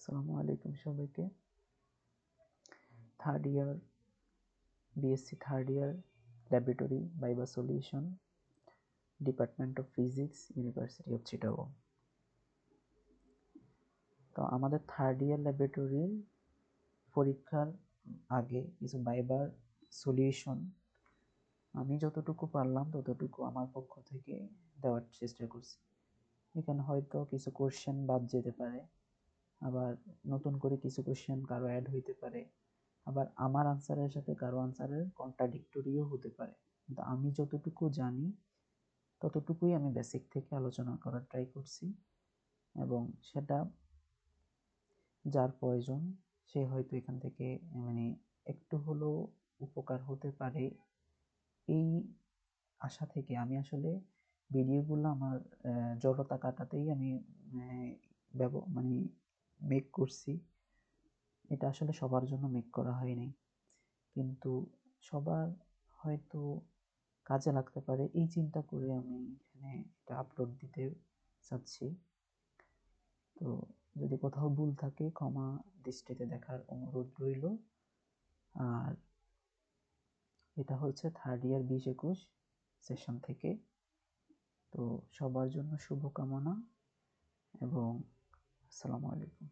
আসসালামু আলাইকুম সবাইকে। Third year BSc third year laboratory viva solution, department of physics, university of Chittagong. তো আমাদের থার্ড ইয়ার ল্যাবরেটরির পরীক্ষার আগে কিছু ভাইবার সলিউশন আমি যতটুকু পারলাম ততটুকু আমার পক্ষ থেকে দেওয়ার চেষ্টা করছি। এখানে হয়তো কিছু কোশ্চেন বাদ যেতে পারে, আবার নতুন করে কিছু কোশ্চেন কারো অ্যাড হইতে পারে, আবার আমার আনসারের সাথে কারো আনসারের কন্ট্রাডিক্টরিও হতে পারে। কিন্তু আমি যতটুকু জানি ততটুকুই আমি বেসিক থেকে আলোচনা করার ট্রাই করছি, এবং সেটা যার প্রয়োজন সে হয়তো এখান থেকে মানে একটু হলেও উপকার হতে পারে এই আশা থেকে আমি আসলে ভিডিওগুলো আমার জড়তা কাটাতেই আমি মানে মেক করছি। এটা আসলে সবার জন্য মেক করা হয়নি, কিন্তু সবার হয়তো কাজে লাগতে পারে এই চিন্তা করে আমি এখানে এটা আপলোড দিতে চাচ্ছি। তো যদি কোথাও ভুল থাকে ক্ষমা দৃষ্টিতে দেখার অনুরোধ রইল। আর এটা হচ্ছে থার্ড ইয়ার 20-21 সেশন থেকে। তো সবার জন্য শুভকামনা এবং আসসালামু আলাইকুম।